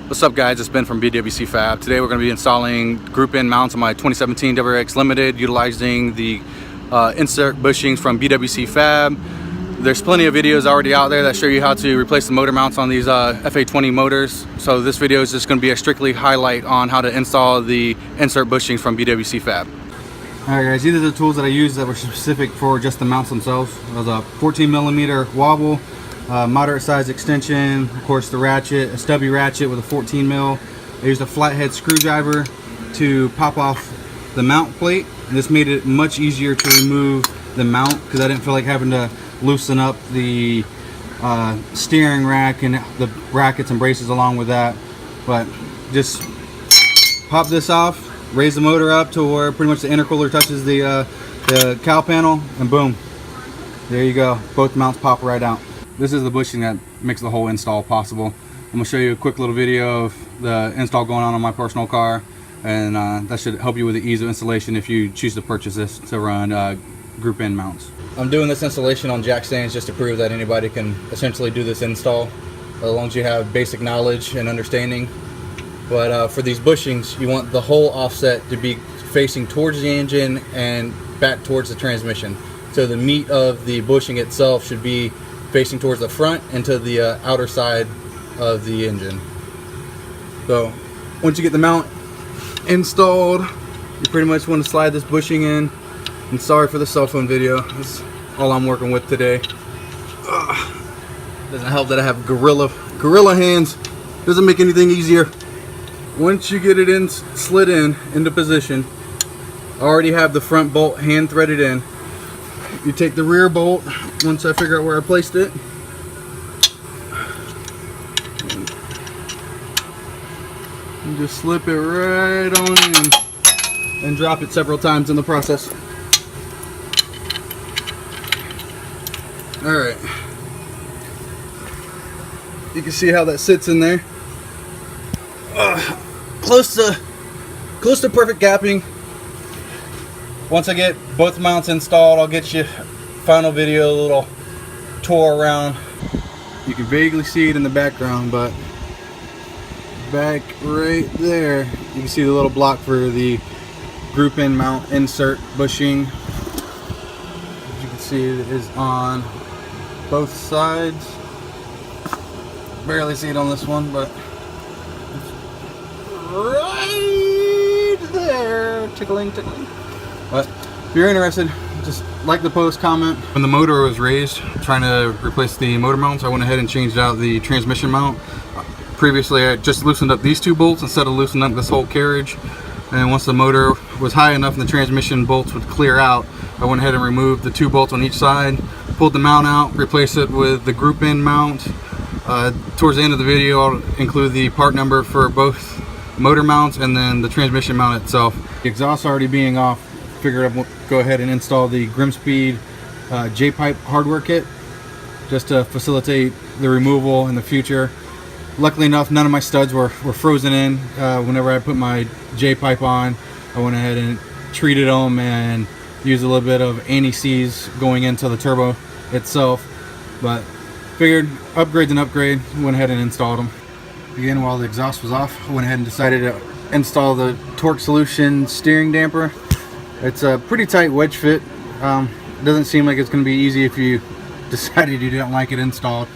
What's up guys, it's Ben from BWC Fab. Today we're going to be installing group in mounts on my 2017 WRX Limited utilizing the insert bushings from BWC Fab. There's plenty of videos already out there that show you how to replace the motor mounts on these FA20 motors. So this video is just going to be a strictly highlight on how to install the insert bushings from BWC Fab. Alright guys, these are the tools that I used that were specific for just the mounts themselves. It was a 14mm wobble, moderate size extension, of course the ratchet, a stubby ratchet with a 14mm. I used a flathead screwdriver to pop off the mount plate, and this made it much easier to remove the mount because I didn't feel like having to loosen up the steering rack and the brackets and braces along with that. But just pop this off, raise the motor up to where pretty much the intercooler touches the cowl panel, and boom, there you go, both mounts pop right out. This is the bushing that makes the whole install possible. I'm going to show you a quick little video of the install going on my personal car, and that should help you with the ease of installation if you choose to purchase this to run group in mounts. I'm doing this installation on jack stands just to prove that anybody can essentially do this install as long as you have basic knowledge and understanding. But for these bushings, you want the whole offset to be facing towards the engine and back towards the transmission. So the meat of the bushing itself should be facing towards the front and to the outer side of the engine. So once you get the mount installed, you pretty much want to slide this bushing in. And sorry for the cell phone video, that's all I'm working with today. Doesn't help that I have gorilla hands. Doesn't make anything easier. Once you get it in, slid in into position, I already have the front bolt hand threaded in. You take the rear bolt, once I figure out where I placed it, and just slip it right on in and drop it several times in the process. Alright, you can see how that sits in there. Close to perfect gapping. Once I get both mounts installed, I'll get you final video, a little tour around. You can vaguely see it in the background, but back right there, you can see the little block for the group in mount insert bushing. As you can see, it is on both sides. Barely see it on this one, but it's right there, tickling. But if you're interested, just like the post, comment. When the motor was raised, trying to replace the motor mounts, I went ahead and changed out the transmission mount. Previously, I just loosened up these two bolts instead of loosening up this whole carriage. And once the motor was high enough and the transmission bolts would clear out, I went ahead and removed the two bolts on each side, pulled the mount out, replaced it with the group in mount. Towards the end of the video, I'll include the part number for both motor mounts and then the transmission mount itself. The exhaust already being off, figured I'd go ahead and install the Grimspeed J-pipe hardware kit just to facilitate the removal in the future. Luckily enough, none of my studs were frozen in. Whenever I put my J-pipe on, I went ahead and treated them and used a little bit of anti-seize going into the turbo itself. But figured upgrade's an upgrade, went ahead and installed them. Again, while the exhaust was off, I went ahead and decided to install the Torque Solution steering damper. It's a pretty tight wedge fit. Doesn't seem like it's going to be easy if you decided you didn't like it installed,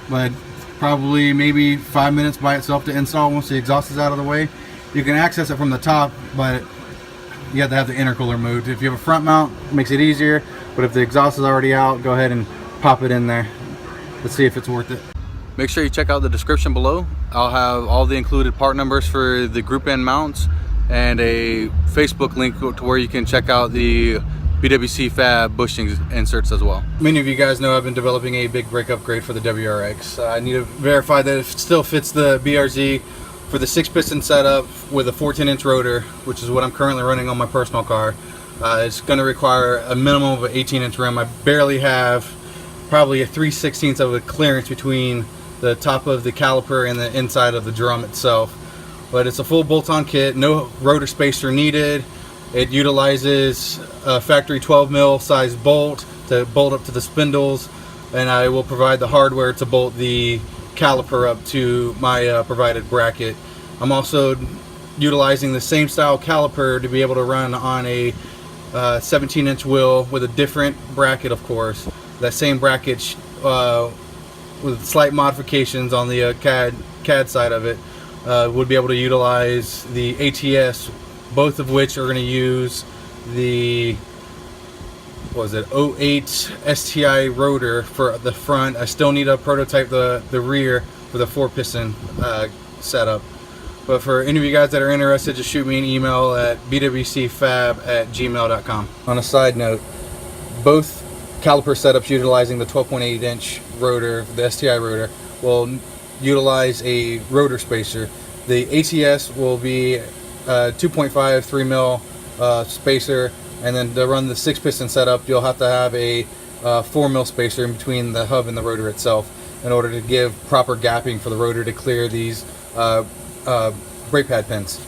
but probably maybe 5 minutes by itself to install once the exhaust is out of the way. You can access it from the top, but you have to have the intercooler moved. If you have a front mount, it makes it easier, but if the exhaust is already out, go ahead and pop it in there. Let's see if it's worth it. Make sure you check out the description below. I'll have all the included part numbers for the group in mounts and a Facebook link to where you can check out the BWC Fab bushing inserts as well. Many of you guys know I've been developing a big brake upgrade for the WRX. I need to verify that it still fits the BRZ for the 6-piston setup with a 14-inch rotor, which is what I'm currently running on my personal car. It's going to require a minimum of an 18-inch rim. I barely have probably a 3/16 of a clearance between the top of the caliper and the inside of the drum itself. But it's a full bolt-on kit, no rotor spacer needed. It utilizes a factory 12mm size bolt to bolt up to the spindles, and I will provide the hardware to bolt the caliper up to my provided bracket. I'm also utilizing the same style caliper to be able to run on a 17-inch wheel with a different bracket, of course. That same bracket with slight modifications on the CAD side of it would be able to utilize the ATS, both of which are going to use the 08 STI rotor for the front. I still need to prototype the rear for the 4-piston setup. But for any of you guys that are interested, just shoot me an email at bwcfab@gmail.com. On a side note, both caliper setups utilizing the 12.8-inch rotor, the STI rotor, will utilize a rotor spacer. The ATS will be 2.5 3 mil spacer, and then to run the 6-piston setup, you'll have to have a 4 mil spacer in between the hub and the rotor itself in order to give proper gapping for the rotor to clear these brake pad pins.